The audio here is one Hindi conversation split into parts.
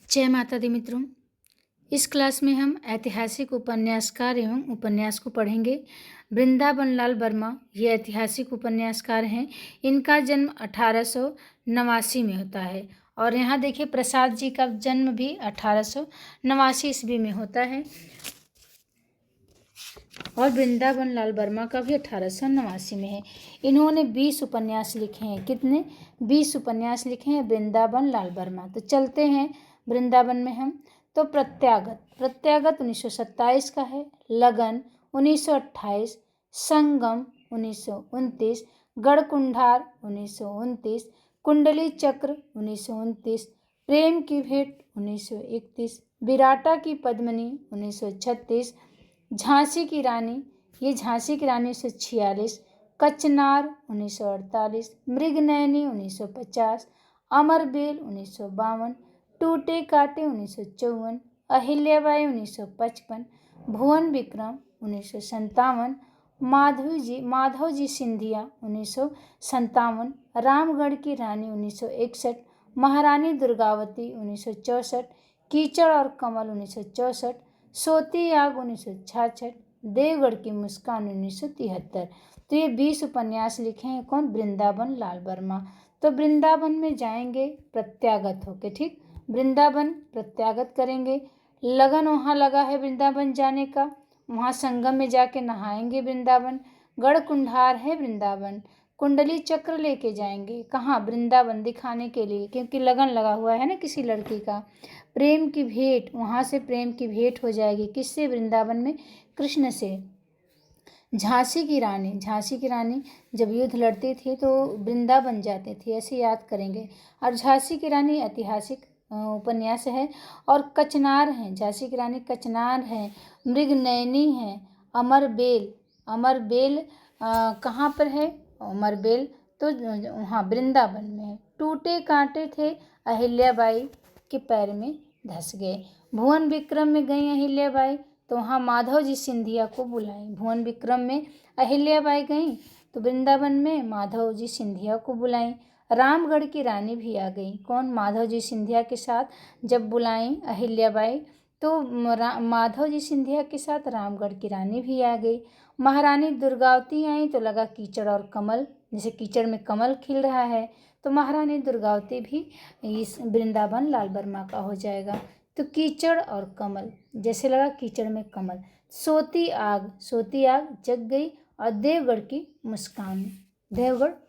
जय माता दी मित्रों। इस क्लास में हम ऐतिहासिक उपन्यासकार एवं उपन्यास को पढ़ेंगे। वृंदावन लाल वर्मा ये ऐतिहासिक उपन्यासकार हैं। इनका जन्म 1889 में होता है और यहाँ देखिए प्रसाद जी का जन्म भी 1889 ईस्वी में होता है और वृंदावन लाल वर्मा का भी 1889 में है। इन्होंने 20 उपन्यास लिखे हैं। कितने? 20 उपन्यास लिखे हैं वृंदावन लाल वर्मा। तो चलते हैं वृंदावन में हम। तो प्रत्यागत 1927 का है। लगन 1928, संगम 1929, गढ़कुंडार 1929, कुंडली चक्र 1929, प्रेम की भेंट 1931, विराटा की पद्मिनी 1936, झांसी की रानी, ये झांसी की रानी 1946, कचनार 1948, मृगनयनी 1950, अमरबेल 1952, टूटे कांटे 1954, अहिल्याबाई 1955, भुवन विक्रम 1957, माधवजी सिंधिया 1957, रामगढ़ की रानी 1961, महारानी दुर्गावती 1964, कीचड़ और कमल 1964, सोती आग 1966, देवगढ़ की मुस्कान 1973। तो ये 20 उपन्यास लिखे हैं कौन? वृंदावन लाल वर्मा। तो वृंदावन में जाएंगे प्रत्यागत होके, ठीक। वृंदावन प्रत्यागत करेंगे। लगन वहाँ लगा है वृंदावन जाने का, वहाँ संगम में जाके नहाएंगे वृंदावन। गढ़कुंडार है वृंदावन। कुंडली चक्र लेके जाएंगे कहाँ? वृंदावन दिखाने के लिए, क्योंकि लगन लगा हुआ है ना किसी लड़की का। प्रेम की भेंट, वहाँ से प्रेम की भेंट हो जाएगी। किससे? वृंदावन में कृष्ण से। झांसी की रानी जब युद्ध लड़ते थे तो वृंदावन जाते थे, ऐसे याद करेंगे। और झांसी की रानी ऐतिहासिक उपन्यास है। और कचनार हैं, झांसी की रानी कचनार है। मृगनयनी है। अमरबेल कहाँ पर है? अमरबेल तो वहाँ वृंदावन में है। टूटे कांटे थे अहिल्याबाई के पैर में धस गए। भुवन विक्रम में गई अहिल्याबाई तो वहाँ माधव जी सिंधिया को बुलाई। भुवन विक्रम में अहिल्याबाई गई तो वृंदावन में माधव जी सिंधिया को बुलाई। रामगढ़ की रानी भी आ गई। कौन? माधव जी सिंधिया के साथ जब बुलाई अहिल्याबाई तो माधव जी सिंधिया के साथ रामगढ़ की रानी भी आ गई। महारानी दुर्गावती आई तो लगा कीचड़ और कमल, जैसे कीचड़ में कमल खिल रहा है तो महारानी दुर्गावती भी इस वृंदावन लाल वर्मा का हो जाएगा। तो कीचड़ और कमल, जैसे लगा कीचड़ में कमल। सोती आग जग गई। और देवगढ़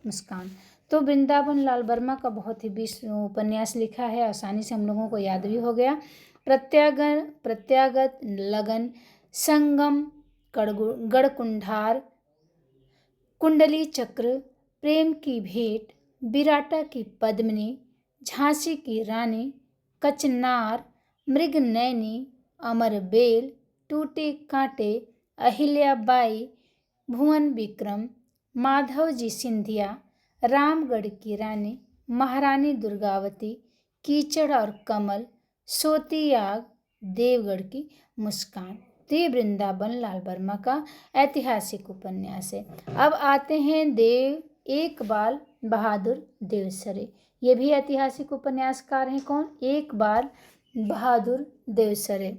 मुस्कान। तो वृंदावन लाल वर्मा का बहुत ही 20 उपन्यास लिखा है, आसानी से हम लोगों को याद भी हो गया। प्रत्यागत, लगन, संगम, गढ़कुंडार, कुंडली चक्र, प्रेम की भेंट, विराटा की पद्मिनी, झांसी की रानी, कचनार, मृगनयनी, अमरबेल, टूटे कांटे, अहिल्याबाई, भुवन विक्रम, माधव जी सिंधिया, रामगढ़ की रानी, महारानी दुर्गावती, कीचड़ और कमल, सोती आग, देवगढ़ की मुस्कान। तो ये वृंदावन लाल वर्मा का ऐतिहासिक उपन्यास है। अब आते हैं एक बाल बहादुर देवसरे। ये भी ऐतिहासिक उपन्यासकार हैं। कौन? एक बाल बहादुर देवसरे।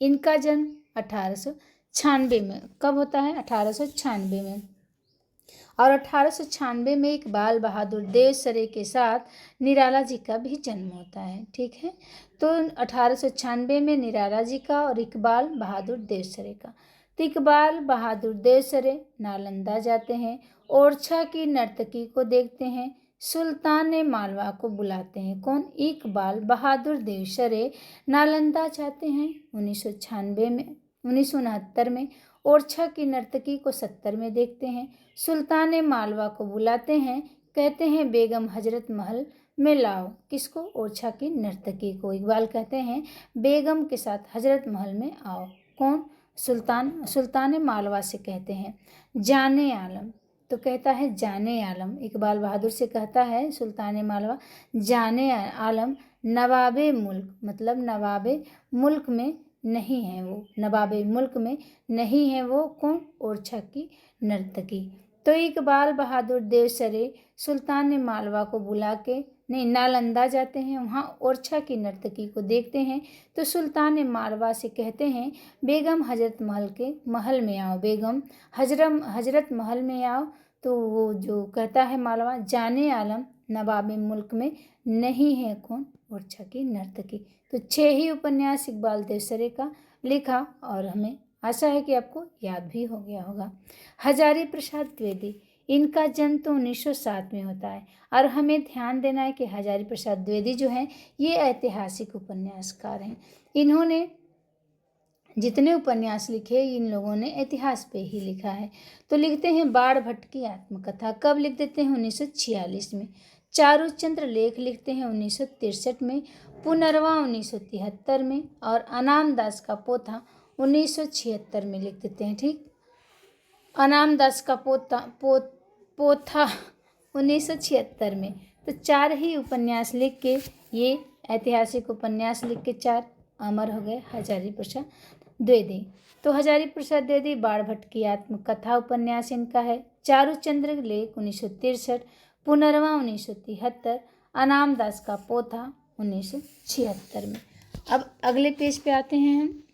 इनका जन्म 1896 में। कब होता है? 1896 में। और 1896 में इकबाल बहादुर देवसरे के साथ निराला जी का भी जन्म होता है, ठीक है। तो 1896 में निराला जी का और इकबाल बहादुर देवसरे का। तो इकबाल बहादुर देवसरे नालंदा जाते हैं, ओरछा की नर्तकी को देखते हैं, सुल्तान मालवा को बुलाते हैं। कौन? इकबाल बहादुर देवसरे नालंदा जाते हैं 1969 में, ओरछा की नर्तकी को 70 में देखते हैं, सुल्तान मालवा को बुलाते हैं, कहते हैं बेगम हजरत महल में लाओ। किसको? ओरछा की नर्तकी को। इकबाल कहते हैं बेगम के साथ हजरत महल में आओ। कौन? सुल्तान मालवा से कहते हैं। जाने आलम, तो कहता है जाने आलम, इकबाल बहादुर से कहता है सुल्तान मालवा जाने आलम नवाबे मुल्क, मतलब नवाबे मुल्क में नहीं है वो, नवाबे मुल्क में नहीं है वो। कौन? ओरछा की नर्तकी। तो इकबाल बहादुर देवसरे सुल्तान मालवा को बुला के नहीं नालंदा जाते हैं, वहाँ ओरछा की नर्तकी को देखते हैं। तो सुल्तान मारवा से कहते हैं बेगम हजरत महल के महल में आओ, बेगम हजरत महल में आओ। तो वो जो कहता है मालवा, जाने आलम नवाब मुल्क में नहीं है कौन ओरछा की नर्तकी। तो 6 ही उपन्यास इकबाल देवसरे का लिखा और हमें आशा है कि आपको याद भी हो गया होगा। हजारी प्रसाद द्विवेदी, इनका जन्म तो 1907 में होता है और हमें ध्यान देना है कि हजारी प्रसाद द्विवेदी जो हैं ये ऐतिहासिक उपन्यासकार हैं। इन्होंने जितने उपन्यास लिखे इन लोगों ने इतिहास पे ही लिखा है। तो लिखते हैं बाण भट्ट की आत्मकथा, कब लिख देते हैं 1946 में। चारुचंद्र लेख लिखते हैं 1963 में, पुनरवा 1973 में और अनाम दास का पोथा 1976 में लिख देते हैं। ठीक, अनाम दास का पोथा 1976 में। तो 4 ही उपन्यास लिख के, ये ऐतिहासिक उपन्यास लिख के 4 अमर हो गए हजारी प्रसाद द्विवेदी। तो हजारी प्रसाद द्विवेदी बाण भट्ट की आत्मकथा उपन्यास इनका है, चारुचंद्र लेख 1963, पुनरवा 1973, अनाम दास का पोथा 1976 में। अब अगले पेज पे आते हैं हम।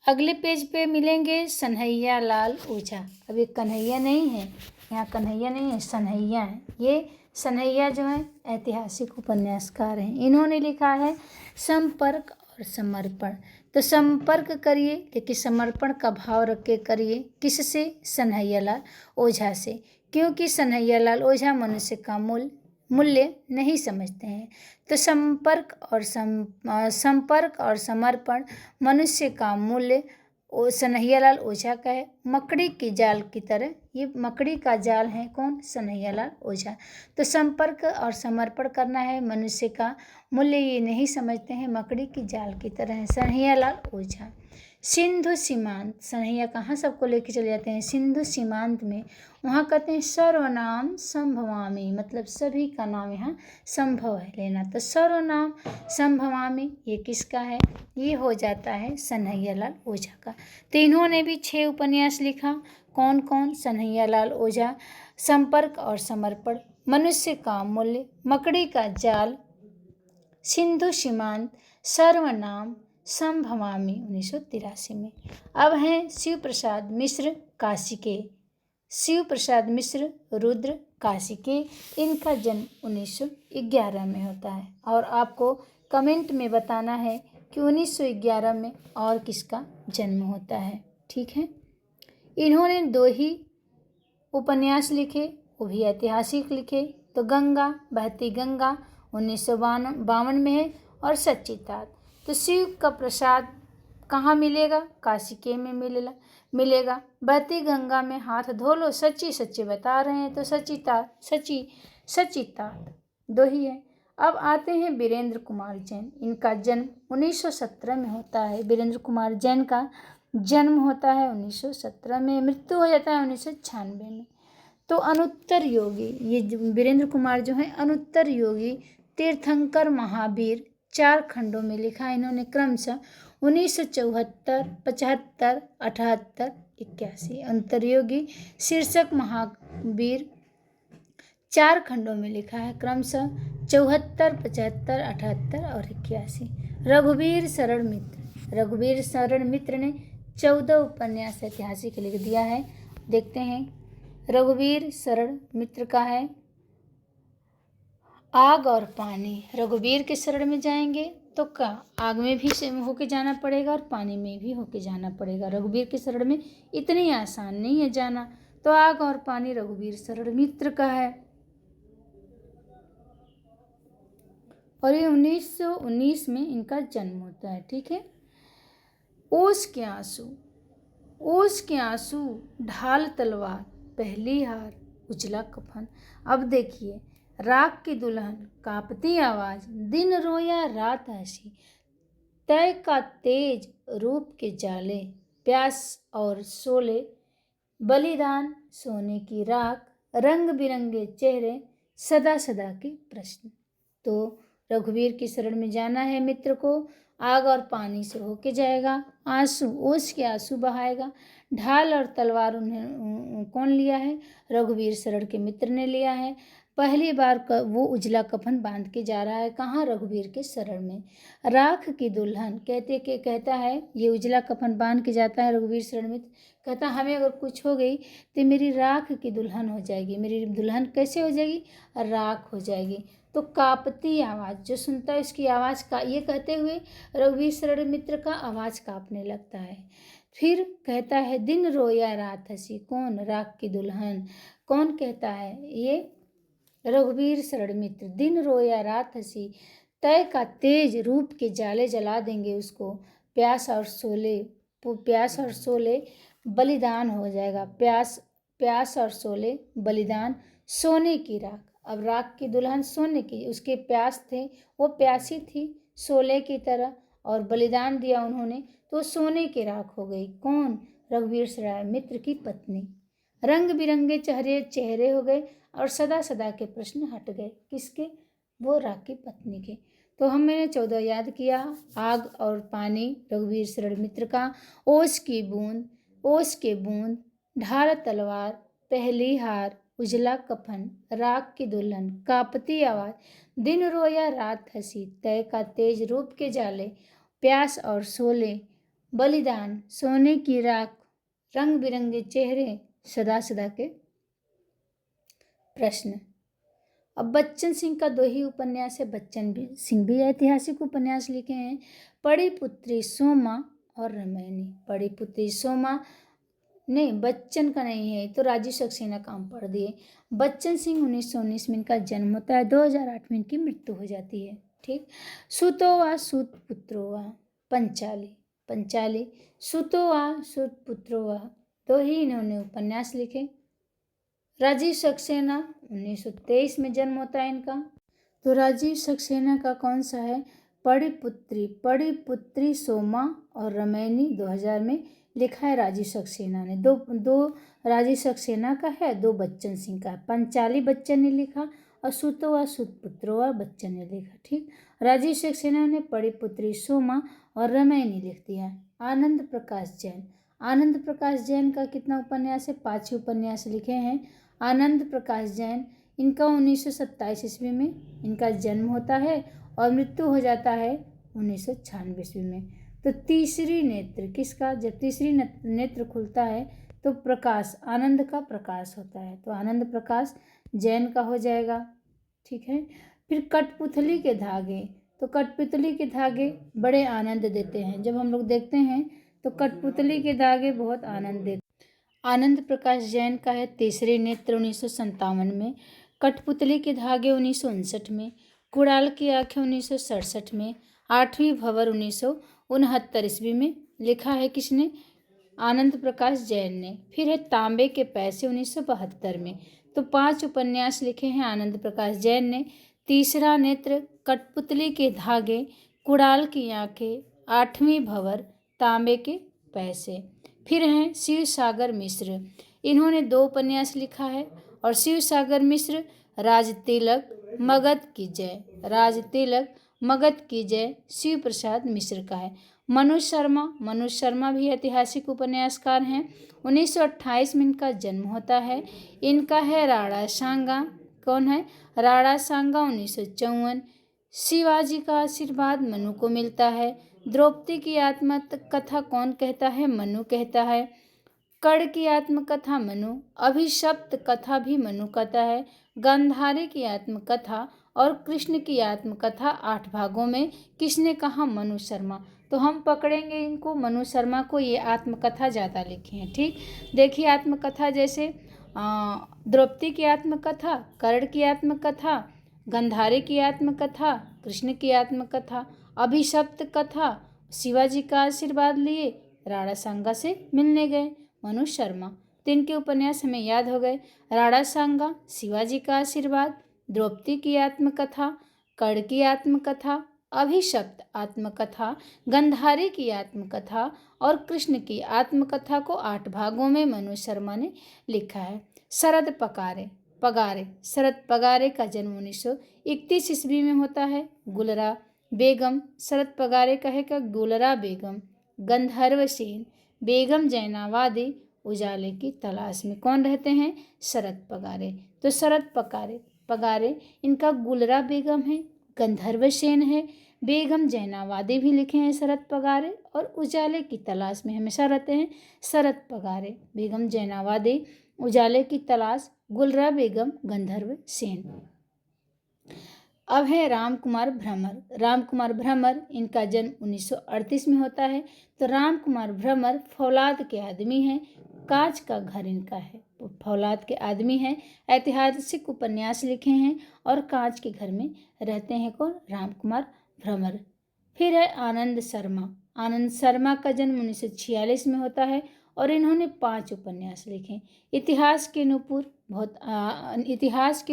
अगले पेज पे मिलेंगे सनहैया लाल ओझा। अब ये कन्हैया नहीं है, यहाँ कन्हैया नहीं है, सनहैया है। ये सनहैया जो है ऐतिहासिक उपन्यासकार हैं। इन्होंने लिखा है संपर्क और समर्पण। तो संपर्क करिए लेकिन समर्पण का भाव रख के करिए, किससे? सनहैया लाल ओझा से, क्योंकि सनहैया लाल ओझा मनुष्य का मूल्य नहीं समझते हैं। तो संपर्क और समर्पण मनुष्य का मूल्य सनहैया लाल ओझा का है। मकड़ी की जाल की तरह, ये मकड़ी का जाल है कौन? सनहैया लाल ओझा। तो संपर्क और समर्पण करना है, मनुष्य का मूल्य ये नहीं समझते हैं, मकड़ी की जाल की तरह है सनहैया लाल ओझा। सिंधु सीमांत, सनहैया कहाँ सबको लेके चले जाते हैं? सिंधु सीमांत में। वहाँ कहते हैं सर्वनाम संभवामि, मतलब सभी का नाम यहाँ संभव है लेना। तो सर्वनाम संभवामि ये किसका है? ये हो जाता है सनहैया लाल ओझा का। तो इन्होंने भी 6 उपन्यास लिखा। कौन कौन? सनहैया लाल ओझा, संपर्क और समर्पण, मनुष्य का मूल्य, मकड़ी का जाल, सिंधु सीमांत, सर्वनाम, संभवामि 1983 में। अब हैं शिव प्रसाद मिश्र काशिके। शिव प्रसाद मिश्र रुद्र काशिके, इनका जन्म 1911 में होता है और आपको कमेंट में बताना है कि 1911 में और किसका जन्म होता है। ठीक है, इन्होंने 2 ही उपन्यास लिखे, वो भी ऐतिहासिक लिखे। तो गंगा बहती गंगा 1952 में है और सच्ची तात। तो शिव का प्रसाद कहाँ मिलेगा? काशिके में मिलेगा। बहती गंगा में हाथ धो लो, सच्ची सच्ची बता रहे हैं। तो सच्ची तात 2 ही है। अब आते हैं वीरेंद्र कुमार जैन। इनका जन्म 1917 में होता है। वीरेंद्र कुमार जैन का जन्म होता है 1917 में, मृत्यु हो जाता है 1996 में। तो अनुत्तर योगी, ये वीरेंद्र कुमार जो है अनुत्तर योगी, तीर्थंकर, महावीर 4 खंडों में लिखा इन्होंने, क्रमशः 1974, 75, 78, 81। अनुत्तर योगी शीर्षक महावीर 4 खंडों में लिखा है, क्रमशः 74, 75, 78 और 81। रघुवीर शरण मित्र ने 14 उपन्यास ऐतिहासिक लिख दिया है। देखते हैं, रघुवीर शरण मित्र का है आग और पानी। रघुवीर के शरण में जाएंगे तो क्या आग में भी होके जाना पड़ेगा और पानी में भी होके जाना पड़ेगा। रघुवीर के शरण में इतनी आसान नहीं है जाना। तो आग और पानी रघुवीर शरण मित्र का है और ये 1919 में इनका जन्म होता है। ठीक है, ओस के आंसू ढाल तलवार, पहली हार उजला कफन। अब देखिए, राख की दुल्हन कांपती आवाज, दिन रोया रात हंसी, तय का तेज रूप के जाले, प्यास और शोले, बलिदान सोने की राख, रंग बिरंगे चेहरे, सदा सदा के प्रश्न। तो रघुवीर की शरण में जाना है मित्र को, आग और पानी से होके जाएगा, आंसू ओस के आंसू बहाएगा, ढाल और तलवार उन्हें कौन लिया है? रघुवीर शरण के मित्र ने लिया है। पहली बार वो उजला कफन बांध के जा रहा है कहाँ, रघुवीर के शरण में। राख की दुल्हन कहता है, ये उजला कफन बांध के जाता है रघुवीर शरण में, कहता हमें अगर कुछ हो गई तो मेरी राख की दुल्हन हो जाएगी। मेरी दुल्हन कैसे हो जाएगी, राख हो जाएगी। तो कांपती आवाज़, जो सुनता है उसकी आवाज़ का, ये कहते हुए रघुवीर शरण मित्र का आवाज़ कांपने लगता है। फिर कहता है दिन रोया रात हंसी, कौन, राख की दुल्हन। कौन कहता है, ये रघुवीर शरण मित्र। दिन रोया रात हंसी, तय का तेज रूप के जाले जला देंगे उसको, प्यास और सोले बलिदान हो जाएगा। प्यास और सोले बलिदान, सोने की राख। अब राख की दुल्हन सोने की, उसके प्यास थे, वो प्यासी थी सोले की तरह, और बलिदान दिया उन्होंने तो सोने की राख हो गई। कौन, रघुवीर शरण मित्र की पत्नी। रंग बिरंगे चेहरे हो गए और सदा सदा के प्रश्न हट गए। किसके, वो राख की पत्नी के। तो हमने 14 याद किया। आग और पानी, रघुवीर शरण मित्र का। ओस के बूंद, ढाल तलवार, पहली हार, उजला कफन, राख की दुल्हन, कांपती आवाज, दिन रोया रात हंसी, तय का तेज रूप के जाले, प्यास और सोले बलिदान, सोने की राख, रंग बिरंगे चेहरे, सदा सदा के प्रश्न। अब बच्चन सिंह का 2 ही उपन्यास है। बच्चन सिंह भी ऐतिहासिक उपन्यास लिखे हैं। पड़ी पुत्री सोमा और रमैनी। पड़ी पुत्री सोमा नहीं, बच्चन का नहीं है, तो राजीव सक्सेना का हम पढ़ दिए। बच्चन सिंह 1919 में इनका जन्म होता है, 2008 में इनकी मृत्यु हो जाती है। ठीक। सुतोवा सुत पुत्रोवा, पंचाली सुतोवा सुत पुत्रोवा, 2 ही इन्होंने उपन्यास लिखे। राजीव सक्सेना 1923 में जन्म होता है इनका। तो राजीव सक्सेना का कौन सा है, पड़ी पुत्री सोमा और रमैनी, 2000 में लिखा है राजीव सक्सेना ने। दो राजीव सक्सेना का है, 2 बच्चन सिंह का। पंचाली बच्चन ने लिखा और सुतोवा सुतपुत्रोवा बच्चन ने लिखा। ठीक। राजीव सक्सेना ने पड़ी पुत्री सोमा और रमैनी लिख दिया। आनंद प्रकाश जैन का कितना उपन्यास है, 5 उपन्यास लिखे हैं। आनंद प्रकाश जैन, इनका 1927 ईस्वी में इनका जन्म होता है और मृत्यु हो जाता है 1996 ईस्वी में। तो तीसरी नेत्र किसका, जब तीसरी नेत्र खुलता है तो प्रकाश, आनंद का प्रकाश होता है, तो आनंद प्रकाश जैन का हो जाएगा। ठीक है। फिर कठपुतली के धागे, तो कठपुतली के धागे बड़े आनंद देते हैं। जब हम लोग देखते हैं तो कठपुतली के धागे बहुत आनंद देते हैं। आनंद प्रकाश जैन का है तीसरी नेत्र 1957 में, कठपुतली के धागे 1959 में, कुड़ाल की आंखें 1967 में, 8वीं भंवर 1969 ईस्वी में लिखा है किसने, आनंद प्रकाश जैन ने। फिर है तांबे के पैसे 1972 में। तो 5 उपन्यास लिखे हैं आनंद प्रकाश जैन ने। तीसरा नेत्र, कठपुतली के धागे, कुड़ाल की आंखें, 8वीं भंवर, तांबे के पैसे। फिर हैं शिव सागर मिश्र, इन्होंने 2 उपन्यास लिखा है। और शिव सागर मिश्र राजतिलक मगध की जय शिव प्रसाद मिश्र का है। मनोज शर्मा भी ऐतिहासिक उपन्यासकार हैं। 1928 में इनका जन्म होता है। इनका है राणा सांगा, कौन है, राणा सांगा 1954। शिवाजी का आशीर्वाद मनु को मिलता है। द्रौपदी की आत्मकथा कौन कहता है, मनु कहता है। कर्ण की आत्मकथा मनु, अभिशप्त कथा भी मनु कहता है। गांधारी की आत्मकथा और कृष्ण की आत्मकथा 8 भागों में किसने कहा, मनु शर्मा। तो हम पकड़ेंगे इनको, मनु शर्मा को, ये आत्मकथा ज़्यादा लिखी हैं। ठीक। देखिए आत्मकथा जैसे द्रौपदी की आत्मकथा, कर्ण की आत्मकथा, गांधारी की आत्मकथा, कृष्ण की आत्मकथा, अभिशप्त कथा, शिवाजी का आशीर्वाद लिए राणा सांगा से मिलने गए मनु शर्मा। तो इनके उपन्यास हमें याद हो गए, राणा सांगा, शिवाजी का आशीर्वाद, द्रौपदी की आत्मकथा, कर्ण की आत्मकथा, अभिशप्त आत्मकथा, गांधारी की आत्मकथा और कृष्ण की आत्मकथा को 8 भागों में मनु शर्मा ने लिखा है। शरद पगारे का जन्म 1931 ईस्वी में होता है। गुलरा बेगम, शरद पगारे का है क्या, गुलरा बेगम, गंधर्व सेन, बेगम जैनावादी, उजाले की तलाश में, कौन रहते हैं, शरद पगारे। तो शरद पगारे, इनका गुलरा बेगम है, गंधर्व सेन है, बेगम जैनावादी भी लिखे हैं शरद पगारे, और उजाले की तलाश में हमेशा रहते हैं शरद पगारे, बेगम जैनावादी, उजाले की तलाश, गुलरा बेगम, गंधर्व सेन। अब है राम कुमार भ्रमर। राम कुमार भ्रमर, इनका जन्म 1938 में होता है। तो राम कुमार भ्रमर फौलाद के आदमी हैं, कांच का घर इनका है, फौलाद के आदमी हैं, ऐतिहासिक उपन्यास लिखे हैं और कांच के घर में रहते हैं। कौन? राम कुमार भ्रमर। फिर है आनंद शर्मा। आनंद शर्मा का जन्म 1946 में होता है और इन्होंने 5 उपन्यास लिखे। इतिहास के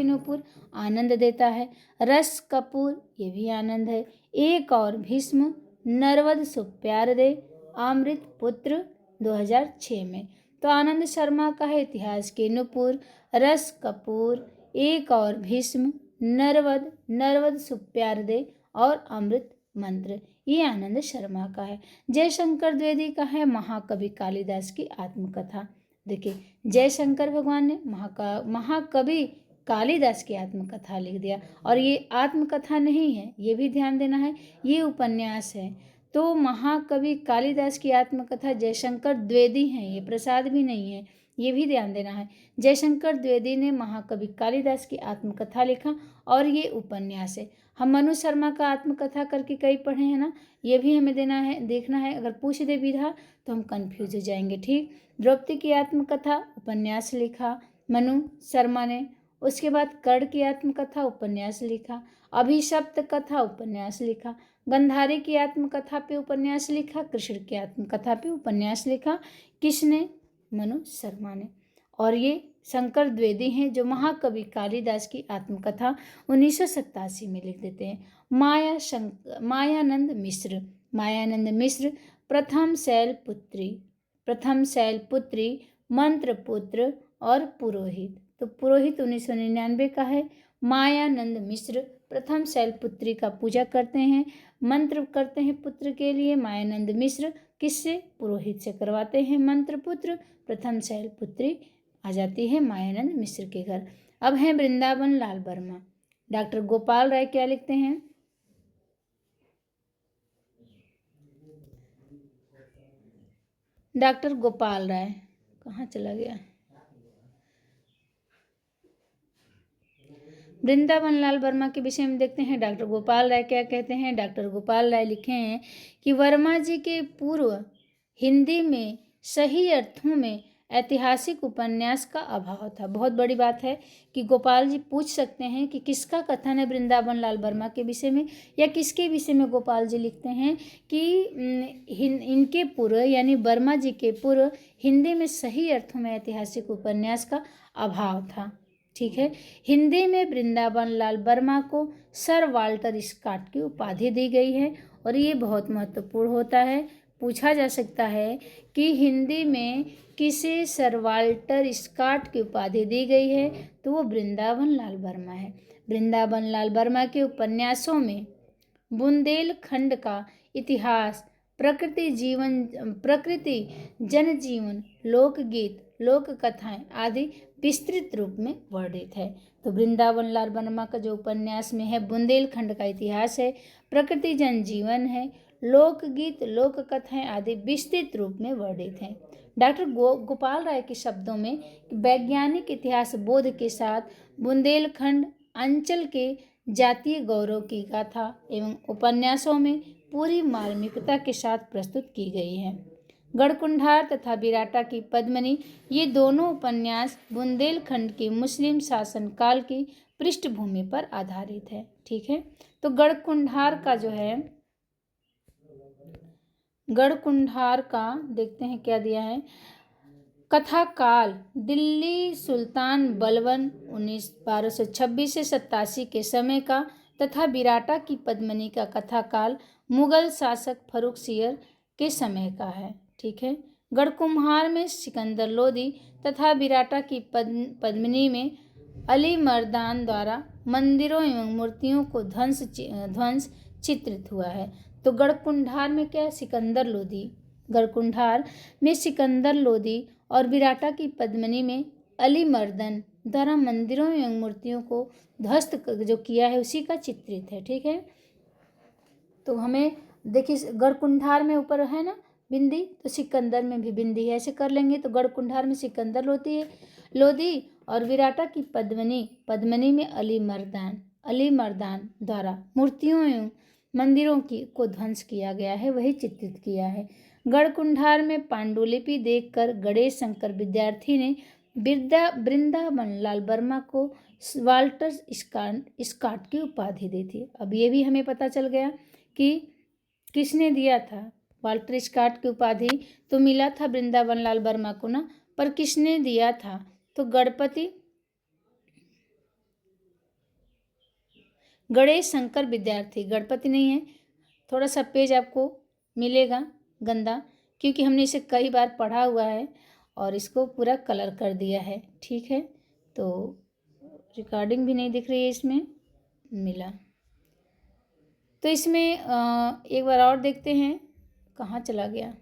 नूपुर आनंद देता है। रस कपूर, ये भी आनंद है। एक और भीष्म, नर्वद सो प्यार दे, अमृत पुत्र 2006 में। तो आनंद शर्मा का है इतिहास के नूपुर, रस कपूर, एक और भीष्म, नर्वद सो प्यार दे और अमृत मंत्र, ये आनंद शर्मा का है। जयशंकर द्विवेदी का है महाकवि कालिदास की आत्मकथा। देखिए, जयशंकर भगवान ने महाकवि कालिदास की आत्मकथा लिख दिया, और ये आत्मकथा नहीं है, ये भी ध्यान देना है, ये उपन्यास है। तो महाकवि कालिदास की आत्मकथा जयशंकर द्विवेदी हैं, ये प्रसाद भी नहीं है, ये भी ध्यान देना है। जयशंकर द्विवेदी ने महाकवि कालिदास की आत्मकथा लिखा और ये उपन्यास है। हम मनु शर्मा का आत्मकथा करके कई पढ़े हैं ना, ये भी हमें देखना है। अगर पूछ दे विधा तो हम कंफ्यूज हो जाएंगे। ठीक, द्रौपदी की आत्मकथा उपन्यास लिखा मनु शर्मा ने। उसके बाद कर्ण की आत्मकथा उपन्यास लिखा, अभिशप्त कथा उपन्यास लिखा, गंधारी की आत्मकथा पे उपन्यास लिखा, कृष्ण की आत्मकथा पे उपन्यास लिखा। किसने? मनु शर्मा ने। और ये शंकर द्विवेदी हैं जो महाकवि कालिदास की आत्मकथा 1987 में लिख देते हैं। मायानंद मिश्र प्रथम शैलपुत्री, मंत्रपुत्र और पुरोहित। तो पुरोहित 1999 का है। मायानंद मिश्र प्रथम शैलपुत्री का पूजा करते हैं, मंत्र करते हैं पुत्र के लिए। मायानंद मिश्र किससे? पुरोहित से करवाते हैं मंत्र पुत्र। प्रथम शैलपुत्री आ जाती है मायानंद मिश्र के घर। अब हैं वृंदावन लाल वर्मा। डॉक्टर गोपाल राय क्या लिखते हैं? डॉक्टर गोपाल राय कहाँ चला गया? वृंदावन लाल वर्मा के विषय में देखते हैं। डॉक्टर गोपाल राय क्या कहते हैं? डॉक्टर गोपाल राय लिखे हैं कि वर्मा जी के पूर्व हिंदी में सही अर्थों में ऐतिहासिक उपन्यास का अभाव था। बहुत बड़ी बात है कि गोपाल जी पूछ सकते हैं कि किसका कथन है वृंदावन लाल वर्मा के विषय में, या किसके विषय में गोपाल जी लिखते हैं कि इनके पूर्व यानी वर्मा जी के पूर्व हिंदी में सही अर्थों में ऐतिहासिक उपन्यास का अभाव था। ठीक है, हिंदी में वृंदावन लाल वर्मा को सर वाल्टर स्कॉट की उपाधि दी गई है, और ये बहुत महत्वपूर्ण होता है। पूछा जा सकता है कि हिंदी में किसे सर वाल्टर स्कॉट की उपाधि दी गई है, तो वो वृंदावन लाल वर्मा है। वृंदावन लाल वर्मा के उपन्यासों में बुंदेलखंड का इतिहास, प्रकृति जनजीवन, लोकगीत, लोक कथाएं आदि विस्तृत रूप में वर्णित है। तो वृंदावन लाल वर्मा का जो उपन्यास में है बुंदेलखंड का इतिहास है, प्रकृति जनजीवन है, लोकगीत, लोक कथाएं आदि विस्तृत रूप में वर्णित हैं। डॉक्टर गोपाल राय के शब्दों में वैज्ञानिक इतिहास बोध के साथ बुंदेलखंड अंचल के जातीय गौरव की गाथा एवं उपन्यासों में पूरी मार्मिकता के साथ प्रस्तुत की गई है। गढ़कुंडार तथा विराटा की पद्मिनी, ये दोनों उपन्यास बुंदेलखंड के मुस्लिम शासनकाल की पृष्ठभूमि पर आधारित है। ठीक है, तो गढ़कुंडार का देखते हैं क्या दिया है। कथा काल दिल्ली सुल्तान बलबन 1226 से 87 के समय का, तथा विराटा की पद्मिनी का कथा काल मुगल शासक फर्रुखसियर के समय का है। ठीक है, गढ़कुम्हार में सिकंदर लोदी तथा विराटा की पद्मिनी में अली मर्दान द्वारा मंदिरों एवं मूर्तियों को ध्वंस चित्रित हुआ है। तो गढ़कुंडार में क्या है? सिकंदर लोदी। गढ़कुंडार में सिकंदर लोदी और विराटा की पद्मिनी में अली मर्दन द्वारा मंदिरों एवं मूर्तियों को ध्वस्त जो किया है उसी का चित्रित है। ठीक है, तो हमें देखिए गढ़कुंडार में ऊपर है ना बिंदी, तो सिकंदर में भी बिंदी है, ऐसे कर लेंगे। तो गढ़कुंडार में सिकंदर लोधी और विराटा की पद्मनी में अली मर्दान द्वारा मूर्तियों एवं मंदिरों को ध्वंस किया गया है, वही चित्रित किया है। गढ़कुंडार में पांडुलिपि देखकर गणेश शंकर विद्यार्थी ने वृंदावन लाल वर्मा को वाल्टर स्कॉट की उपाधि दी थी। अब ये भी हमें पता चल गया कि किसने दिया था वाल्टर स्कॉट की उपाधि, तो मिला था वृंदावन लाल वर्मा को ना, पर किसने दिया था, तो गणेश शंकर विद्यार्थी, गणपति नहीं है। थोड़ा सा पेज आपको मिलेगा गंदा, क्योंकि हमने इसे कई बार पढ़ा हुआ है और इसको पूरा कलर कर दिया है। ठीक है, तो रिकॉर्डिंग भी नहीं दिख रही है इसमें मिला, तो इसमें एक बार और देखते हैं कहाँ चला गया।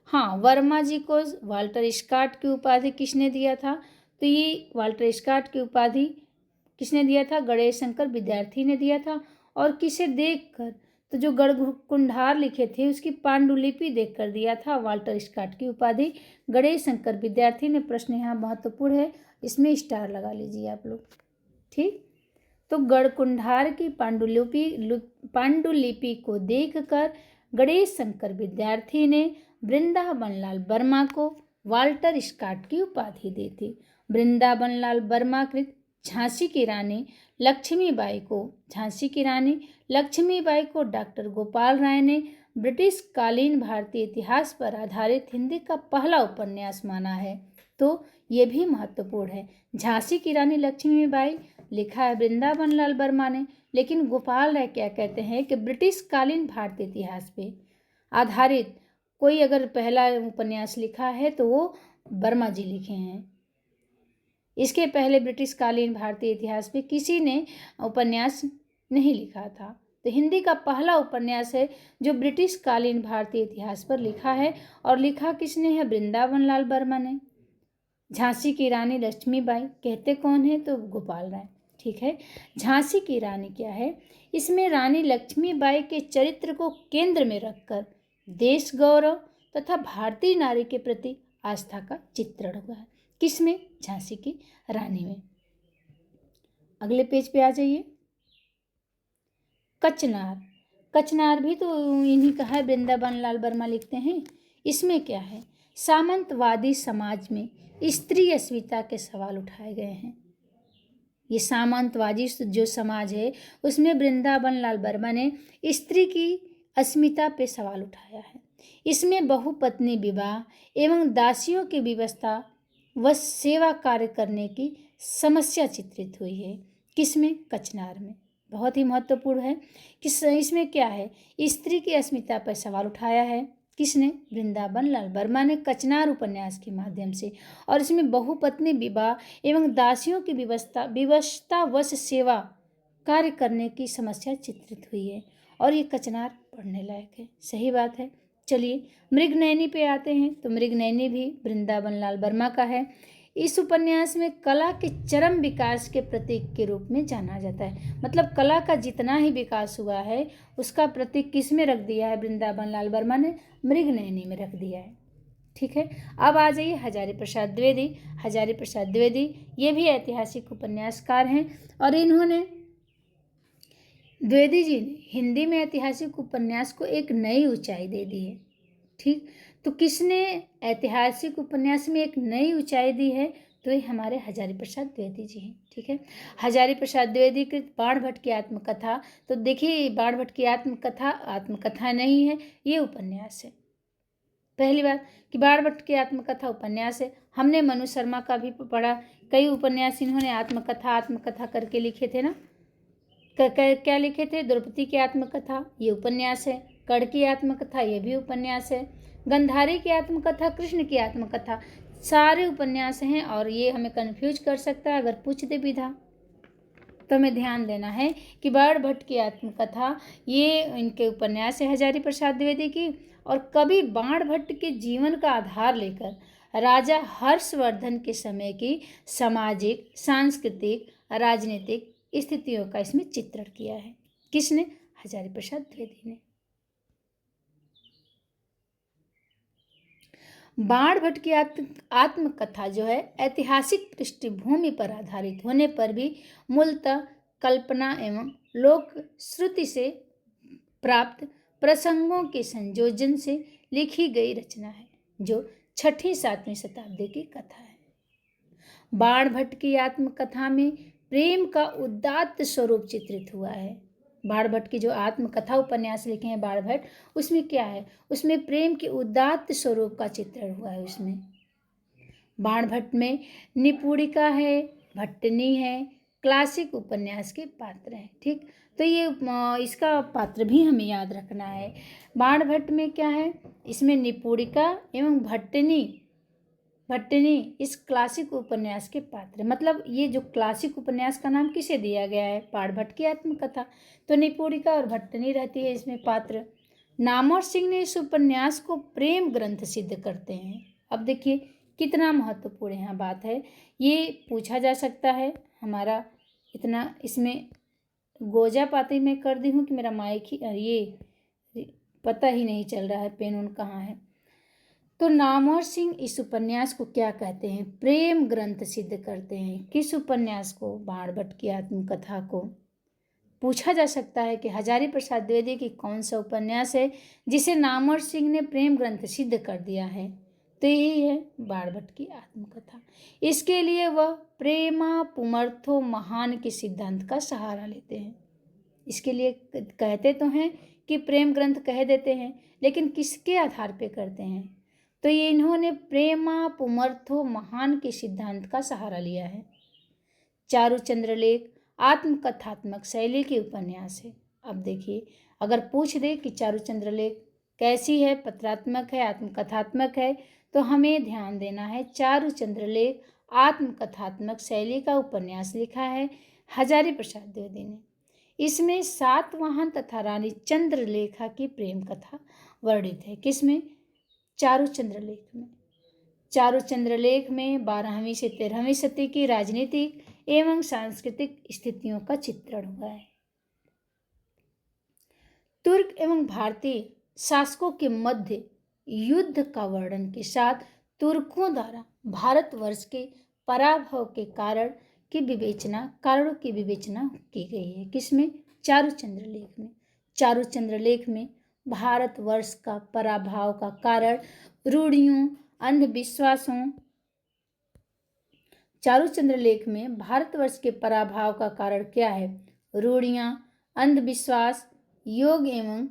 हाँ, वर्मा जी को वाल्टर स्कॉट की उपाधि किसने दिया था, तो ये वाल्टर स्कॉट की उपाधि किसने दिया था, गणेश शंकर विद्यार्थी ने दिया था। और किसे देखकर, तो जो गढ़कुंडार लिखे थे उसकी पांडुलिपि देखकर दिया था वाल्टर स्कॉट की उपाधि गणेश शंकर विद्यार्थी ने। प्रश्न यहाँ महत्वपूर्ण है, इसमें स्टार लगा लीजिए आप लोग। ठीक, तो गढ़कुंडार की पांडुलिपि को देखकर गणेश शंकर विद्यार्थी ने वृंदावन लाल वर्मा को वाल्टर स्कॉट की उपाधि दी थी। वृंदावन लाल वर्मा कृत झांसी की रानी लक्ष्मीबाई को डॉक्टर गोपाल राय ने ब्रिटिश कालीन भारतीय इतिहास पर आधारित हिंदी का पहला उपन्यास माना है। तो ये भी महत्वपूर्ण है। झांसी की रानी लक्ष्मीबाई लिखा है वृंदावन लाल वर्मा ने, लेकिन गोपाल राय क्या कहते हैं कि ब्रिटिश कालीन भारतीय इतिहास पे आधारित कोई अगर पहला उपन्यास लिखा है तो वो वर्मा जी लिखे हैं। इसके पहले ब्रिटिश कालीन भारतीय इतिहास पे किसी ने उपन्यास नहीं लिखा था। तो हिंदी का पहला उपन्यास है जो ब्रिटिश कालीन भारतीय इतिहास पर लिखा है, और लिखा किसने है, वृंदावन लाल वर्मा ने। झांसी की रानी लक्ष्मीबाई कहते कौन है, तो गोपाल राय। ठीक है, झांसी की रानी क्या है, इसमें रानी लक्ष्मीबाई के चरित्र को केंद्र में रखकर देश गौरव तथा भारतीय नारी के प्रति आस्था का चित्रण हुआ है। किसमें, झांसी की रानी में। अगले पेज पे आ जाइए। कचनार भी तो इन्हीं का है, वृंदावन लाल वर्मा लिखते हैं। इसमें क्या है, सामंतवादी समाज में स्त्री अस्मिता के सवाल उठाए गए हैं। ये सामंतवादी जो समाज है उसमें वृंदावन लाल वर्मा ने स्त्री की अस्मिता पे सवाल उठाया है। इसमें बहुपत्नी विवाह एवं दासियों की व्यवस्था व सेवा कार्य करने की समस्या चित्रित हुई है। किसमें, कचनार में। बहुत ही महत्वपूर्ण है कि इसमें क्या है, स्त्री की अस्मिता पर सवाल उठाया है। किसने, वृंदावन लाल वर्मा ने कचनार उपन्यास के माध्यम से। और इसमें बहुपत्नी विवाह एवं दासियों की व्यवस्था व सेवा कार्य करने की समस्या चित्रित हुई है, और ये कचनार पढ़ने लायक है। सही बात है। चलिए मृगनयनी पे आते हैं। तो मृगनयनी भी वृंदावन लाल वर्मा का है। इस उपन्यास में कला के चरम विकास के प्रतीक के रूप में जाना जाता है। मतलब कला का जितना ही विकास हुआ है उसका प्रतीक किस में रख दिया है, वृंदावन लाल वर्मा ने मृगनयनी में रख दिया है। ठीक है, अब आ जाइए हजारी प्रसाद द्विवेदी। ये भी ऐतिहासिक उपन्यासकार हैं, और इन्होंने, द्विवेदी जी ने हिंदी में ऐतिहासिक उपन्यास को एक नई ऊंचाई दे दी है। ठीक, तो किसने ऐतिहासिक उपन्यास में एक नई ऊंचाई दी है, तो ये हमारे हजारी प्रसाद द्विवेदी जी हैं। ठीक है, हजारी प्रसाद द्विवेदी की बाणभट्ट की आत्मकथा। तो देखिए बाणभट्ट की आत्मकथा नहीं है, ये उपन्यास है। पहली बात कि बाणभट्ट की आत्मकथा उपन्यास है। हमने मनु शर्मा का भी पढ़ा, कई उपन्यास इन्होंने आत्मकथा करके लिखे थे ना। क्या लिखे थे, द्रौपदी की आत्मकथा, ये उपन्यास है। कर्ण की आत्मकथा, ये भी उपन्यास है। गंधारी की आत्मकथा, कृष्ण की आत्मकथा, सारे उपन्यास हैं। और ये हमें कंफ्यूज कर सकता है अगर पूछ दे विधा, तो हमें ध्यान देना है कि बाणभट्ट की आत्मकथा ये इनके उपन्यास है हजारी प्रसाद द्विवेदी की। और कवि बाणभट्ट के जीवन का आधार लेकर राजा हर्षवर्धन के समय की सामाजिक, सांस्कृतिक, राजनीतिक स्थितियों का इसमें चित्रण किया है। किसने? हजारी प्रसाद द्विवेदी ने। बाणभट्ट की आत्मकथा जो है ऐतिहासिक पृष्ठभूमि पर आधारित होने पर भी मूलतः कल्पना एवं लोक श्रुति से प्राप्त प्रसंगों के संयोजन से लिखी गई रचना है, जो 6वीं-7वीं शताब्दी की कथा है। बाणभट्ट की आत्मकथा में प्रेम का उदात्त स्वरूप चित्रित हुआ है। बाणभट्ट की जो आत्मकथा उपन्यास लिखे हैं बाणभट्ट, उसमें क्या है? उसमें प्रेम के उदात्त स्वरूप का चित्रण हुआ है। उसमें बाणभट्ट में निपुणिका है, भट्टनी है, क्लासिक उपन्यास के पात्र हैं। ठीक, तो ये इसका पात्र भी हमें याद रखना है। बाणभट्ट में क्या है? इसमें निपुणिका एवं भट्टनी इस क्लासिक उपन्यास के पात्र, मतलब ये जो क्लासिक उपन्यास का नाम किसे दिया गया है? बाणभट्ट की आत्मकथा। तो निपुणिका और भट्टनी रहती है इसमें पात्र। नामवर सिंह ने इस उपन्यास को प्रेम ग्रंथ सिद्ध करते हैं। अब देखिए कितना महत्वपूर्ण यहाँ बात है, ये पूछा जा सकता है। हमारा इतना इसमें गोजा पाती मैं कर दी हूँ कि मेरा माइक ही ये पता ही नहीं चल रहा है पेन उन कहाँ है। तो नामवर सिंह इस उपन्यास को क्या कहते हैं? प्रेम ग्रंथ सिद्ध करते हैं। किस उपन्यास को? बाणभट्ट की आत्मकथा को। पूछा जा सकता है कि हजारी प्रसाद द्विवेदी की कौन सा उपन्यास है जिसे नामवर सिंह ने प्रेम ग्रंथ सिद्ध कर दिया है? तो यही है बाणभट्ट की आत्मकथा। इसके लिए वह प्रेमा पुमर्थो महान के सिद्धांत का सहारा लेते हैं। इसके लिए कहते तो हैं कि प्रेम ग्रंथ कह देते हैं, लेकिन किसके आधार पे करते हैं? तो ये इन्होंने प्रेमा पुमर्थो महान के सिद्धांत का सहारा लिया है। चारुचंद्रलेख आत्मकथात्मक शैली के उपन्यास है। अब देखिए, अगर पूछ दे कि चारुचंद्रलेख कैसी है, पत्रात्मक है, आत्मकथात्मक है, तो हमें ध्यान देना है चारुचंद्रलेख आत्मकथात्मक शैली का उपन्यास लिखा है हजारी प्रसाद द्विवेदी ने। इसमें सातवाहन तथा रानी चंद्रलेखा की प्रेम कथा वर्णित है। किसमें? चारुचंद्रलेख में। चारुचंद्रलेख में 12वीं से 13वीं सदी की राजनीतिक एवं सांस्कृतिक स्थितियों का चित्रण हुआ है। तुर्क एवं भारतीय शासकों के मध्य युद्ध का वर्णन के साथ तुर्कों द्वारा भारतवर्ष के पराभव के कारणों की विवेचना की गई है। किसमें? चारुचंद्रलेख में। चारुचंद्रलेख में भारतवर्ष का पराभव का कारण रूढ़ियों, अंधविश्वासों। चारुचंद्रलेख में भारतवर्ष के पराभव का कारण क्या है? रूढ़ियाँ, अंधविश्वास, योग एवं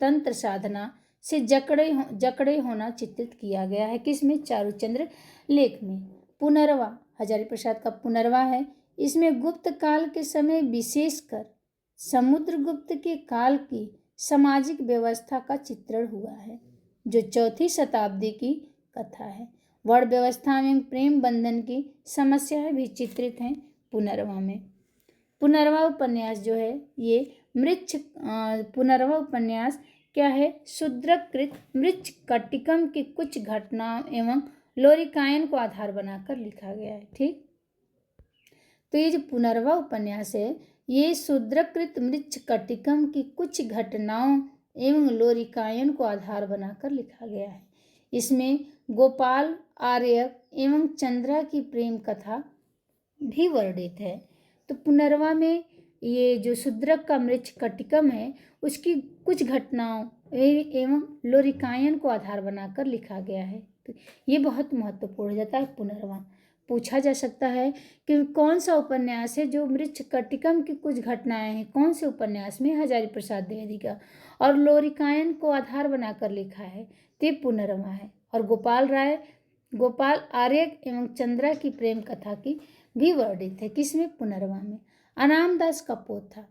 तंत्र साधना से जकड़े होना चित्रित किया गया है। किसमें? चारुचंद्रलेख में। पुनर्वा हजारी प्रसाद का पुनर्वा है। इसमें गुप्त काल के समय, विशेषकर समुद्रगुप्त के काल की सामाजिक व्यवस्था का चित्रण हुआ है, जो 4वीं शताब्दी की कथा है। वर्ण व्यवस्था एवं प्रेम बंधन की समस्याएं भी चित्रित हैं पुनर्वा में। पुनर्वा उपन्यास जो है ये पुनर्वा उपन्यास क्या है? शूद्रकृत मृच्छकटिकम की कुछ घटनाओं एवं लोरिकायन को आधार बनाकर लिखा गया है। ठीक, तो ये जो पुनर्वा उपन्यास है ये शूद्रकृत मृच्छकटिकम की कुछ घटनाओं एवं लोरिकायन को आधार बनाकर लिखा गया है। इसमें गोपाल, आर्यक एवं चंद्रा की प्रेम कथा भी वर्णित है। तो पुनर्वा में ये जो शूद्रक का मृच्छकटिकम है उसकी कुछ घटनाओं एवं लोरिकायन को आधार बनाकर लिखा गया है। तो ये बहुत महत्वपूर्ण हो जाता है पुनर्वा। पूछा जा सकता है कि कौन सा उपन्यास है जो मृच्छकटिकम की कुछ घटनाएं हैं, कौन से उपन्यास में? हजारी प्रसाद द्विवेदी का। और लोरिकायन को आधार बनाकर लिखा है तो ये पुनर्वा है। और गोपाल, आर्यक एवं चंद्रा की प्रेम कथा की भी वर्णित है। किसमें? पुनर्वा में। अनामदास का पोथा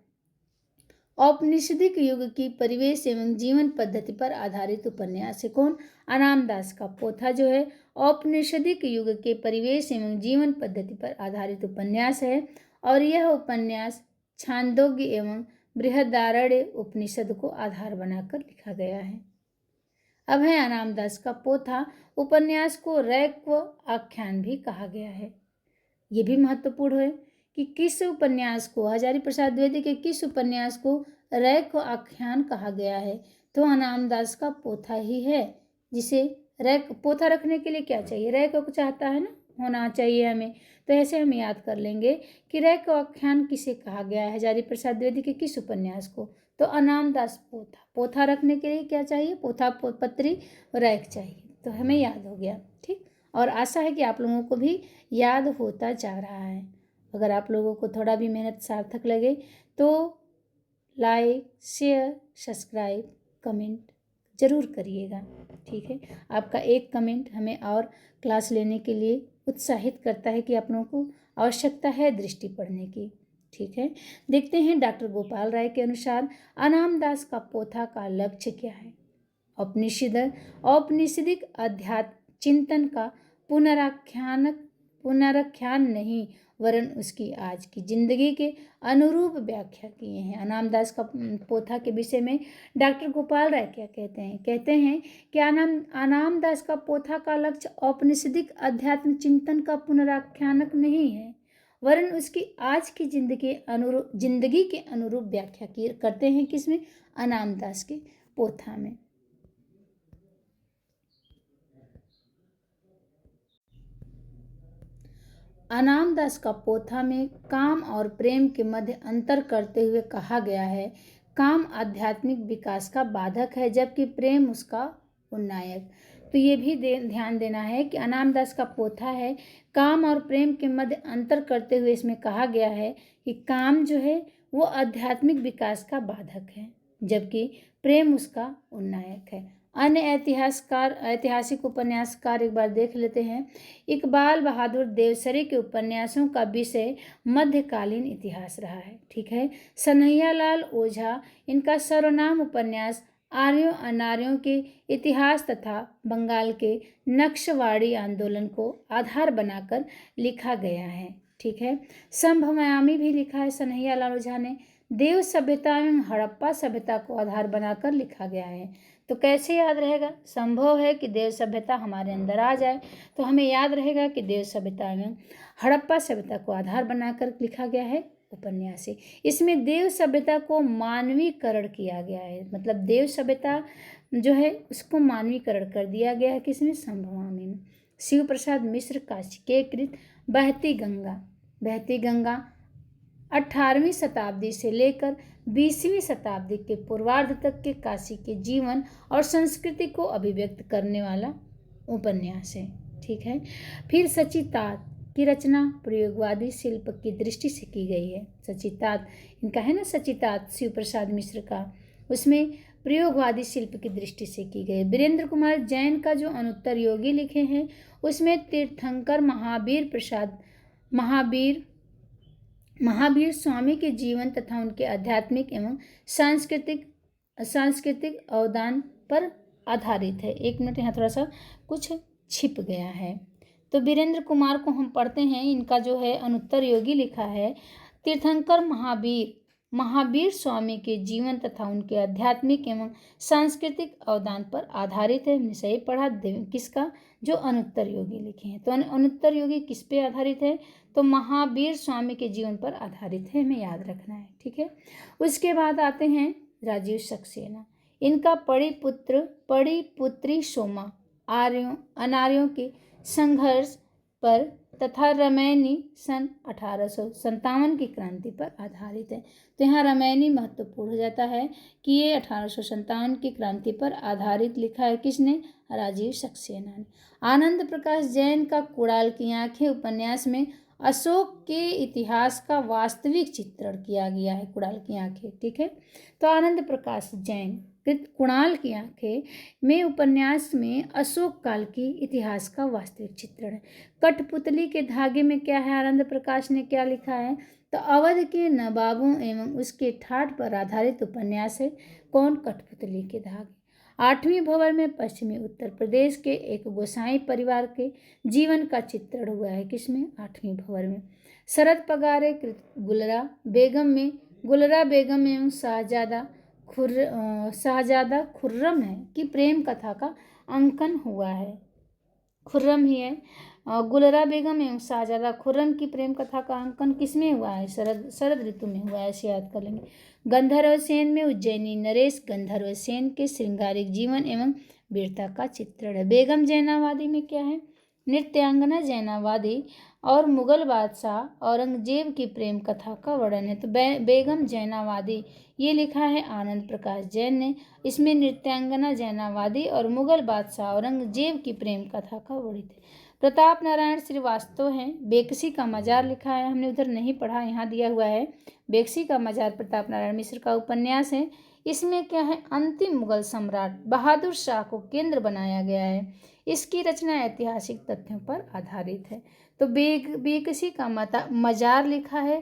औपनिषदिक युग की परिवेश एवं जीवन पद्धति पर आधारित उपन्यास है। कौन? अनामदास का पोथा जो है औपनिषदिक युग के परिवेश एवं जीवन पद्धति पर आधारित उपन्यास है, और यह उपन्यास छांदोग्य एवं बृहदारण्यक उपनिषद को आधार बनाकर लिखा गया है। अब है अनामदास का पोथा। उपन्यास को रैक्व आख्यान भी कहा गया है। ये भी महत्वपूर्ण है कि किस उपन्यास को, हजारी प्रसाद द्विवेदी के किस उपन्यास को रैक्व आख्यान कहा गया है, तो अनामदास का पोथा ही है। जिसे रैक पोथा रखने के लिए क्या चाहिए, रैक को चाहता है ना, होना चाहिए हमें। तो ऐसे हम याद कर लेंगे कि रैक आख्यान किसे कहा गया है, हजारी प्रसाद द्विवेदी के किस उपन्यास को, तो अनामदास पोथा। पोथा रखने के लिए क्या चाहिए, पोथा पत्री रैक चाहिए। तो हमें याद हो गया, ठीक। और आशा है कि आप लोगों को भी याद होता जा रहा है। अगर आप लोगों को थोड़ा भी मेहनत सार्थक लगे तो लाइक, शेयर, सब्सक्राइब, कमेंट ज़रूर करिएगा, ठीक है। आपका एक कमेंट हमें और क्लास लेने के लिए उत्साहित करता है कि आप लोगों को आवश्यकता है दृष्टि पढ़ने की, ठीक है। देखते हैं डॉक्टर गोपाल राय के अनुसार अनामदास का पोथा का लक्ष्य क्या है। औपनिषदिक अध्यात्म चिंतन का पुनराख्यान नहीं, वरन उसकी आज की जिंदगी के अनुरूप व्याख्या किए हैं। अनामदास का पोथा के विषय में डॉक्टर गोपाल राय क्या कहते हैं, कहते हैं कि अनामदास का पोथा का लक्ष्य औपनिषदिक अध्यात्म चिंतन का पुनराख्यानक नहीं है, वरन उसकी आज की जिंदगी के अनुरूप व्याख्या करते हैं। किसमें, अनामदास के पोथा में। अनामदास का पोथा में काम और प्रेम के मध्य अंतर करते हुए कहा गया है, काम आध्यात्मिक विकास का बाधक है जबकि प्रेम उसका उन्नायक। तो ये भी ध्यान देना है कि अनामदास का पोथा है, काम और प्रेम के मध्य अंतर करते हुए इसमें कहा गया है कि काम जो है वो आध्यात्मिक विकास का बाधक है जबकि प्रेम उसका उन्नायक है। अन्य ऐतिहासिक उपन्यासकार एक बार देख लेते हैं। इकबाल बहादुर देवसरी के उपन्यासों का विषय मध्यकालीन इतिहास रहा है, ठीक है। सनैयालाल ओझा इनका सर्वनाम उपन्यास आर्यों अनार्यों के इतिहास तथा बंगाल के नक्सवाड़ी आंदोलन को आधार बनाकर लिखा गया है, ठीक है। संभवयामी भी लिखा है सनैयालाल ओझा ने। देव सभ्यता एवं हड़प्पा सभ्यता को आधार बनाकर लिखा गया है। तो कैसे याद रहेगा, संभव है कि देव सभ्यता हमारे अंदर आ जाए तो हमें याद रहेगा कि देव सभ्यता में हड़प्पा सभ्यता को आधार बनाकर लिखा गया है उपन्यास है। इसमें देव सभ्यता को मानवीकरण किया गया है, मतलब देव सभ्यता जो है उसको मानवीकरण कर दिया गया है। किसमें, संभवामी में। शिव प्रसाद मिश्र काशी के कृत बहती गंगा 18वीं शताब्दी से लेकर 20वीं शताब्दी के पूर्वार्ध तक के काशी के जीवन और संस्कृति को अभिव्यक्त करने वाला उपन्यास है, ठीक है। फिर सचितात की रचना प्रयोगवादी शिल्प की दृष्टि से की गई है। सचितात इनका है ना, सचितात शिव प्रसाद मिश्र का, उसमें प्रयोगवादी शिल्प की दृष्टि से की गई। वीरेंद्र कुमार जैन का जो अनुत्तर योगी लिखे हैं उसमें तीर्थंकर महावीर स्वामी के जीवन तथा उनके आध्यात्मिक एवं सांस्कृतिक अवदान पर आधारित है। एक मिनट, यहाँ थोड़ा सा कुछ छिप गया है। तो वीरेंद्र कुमार को हम पढ़ते हैं, इनका जो है अनुत्तर योगी लिखा है। तीर्थंकर महावीर स्वामी के जीवन तथा उनके आध्यात्मिक एवं सांस्कृतिक अवदान पर आधारित है। हमने सही पढ़ा, किसका, जो अनुत्तर योगी लिखे हैं। तो अनुत्तर योगी किस पे आधारित है, तो महावीर स्वामी के जीवन पर आधारित है, हमें याद रखना है, ठीक है। उसके बाद आते हैं राजीव सक्सेना। इनका पड़ी पुत्री सोमा अनार्यों के संघर्ष पर तथा रामायणी सन 1857 की क्रांति पर आधारित है। तो यहाँ रामायणी महत्वपूर्ण हो जाता है कि ये 1857 की क्रांति पर आधारित लिखा है। किसने, राजीव सक्सेना ने। आनंद प्रकाश जैन का कुणाल की आंखें उपन्यास में अशोक के इतिहास का वास्तविक चित्रण किया गया है, कुणाल की आंखें, ठीक है। तो आनंद प्रकाश जैन कृत कुणाल की आंखें में उपन्यास में अशोक काल की इतिहास का वास्तविक चित्रण है। कठपुतली के धागे में क्या है, आनंद प्रकाश ने क्या लिखा है, तो अवध के नवाबों एवं उसके ठाठ पर आधारित उपन्यास है। कौन, कठपुतली के धागे। 8वीं भवर में पश्चिमी उत्तर प्रदेश के एक गोसाई परिवार के जीवन का चित्रण हुआ है। किसमें, 8वीं भवर में। शरद पगारे कृत गुलरा बेगम एवं शाहजादा शाहजादा खुर्रम है कि प्रेम कथा का अंकन हुआ है। खुर्रम ही है। गुलरा बेगम एवं शाहजादा खुर्रम की प्रेम कथा का अंकन किसमें हुआ है? शरद ऋतु में हुआ है, ऐसे याद कर लेंगे। गंधर्व सेन में उज्जैनी नरेश गंधर्व सेन के श्रृंगारिक जीवन एवं वीरता का चित्रण है। बेगम जैनावादी में क्या है? नृत्यांगना जैनावादी और मुगल बादशाह औरंगजेब की प्रेम कथा का वर्णन है। तो बेगम जैनावादी ये लिखा है आनंद प्रकाश जैन ने। इसमें नृत्यांगना जैनावादी और मुगल बादशाह औरंगजेब की प्रेम कथा का वर्णित है। प्रताप नारायण श्रीवास्तव हैं। बेकसी का मजार लिखा है, हमने उधर नहीं पढ़ा, यहाँ दिया हुआ है। बेकसी का मजार प्रताप नारायण मिश्र का उपन्यास है। इसमें क्या है? अंतिम मुगल सम्राट बहादुर शाह को केंद्र बनाया गया है। इसकी रचना ऐतिहासिक तथ्यों पर आधारित है। तो बेकसी का मजार लिखा है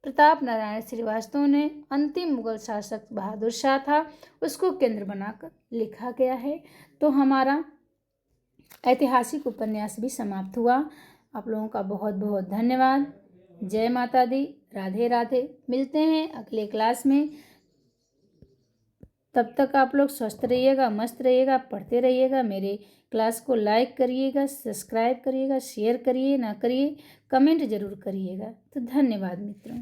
प्रताप नारायण श्रीवास्तव ने। अंतिम मुगल शासक बहादुर शाह था, उसको केंद्र बनाकर लिखा गया है। तो हमारा ऐतिहासिक उपन्यास भी समाप्त हुआ। आप लोगों का बहुत बहुत धन्यवाद। जय माता दी, राधे राधे। मिलते हैं अगले क्लास में। तब तक आप लोग स्वस्थ रहिएगा, मस्त रहिएगा, पढ़ते रहिएगा। मेरे क्लास को लाइक करिएगा, सब्सक्राइब करिएगा, शेयर करिए ना करिए, कमेंट जरूर करिएगा। तो धन्यवाद मित्रों।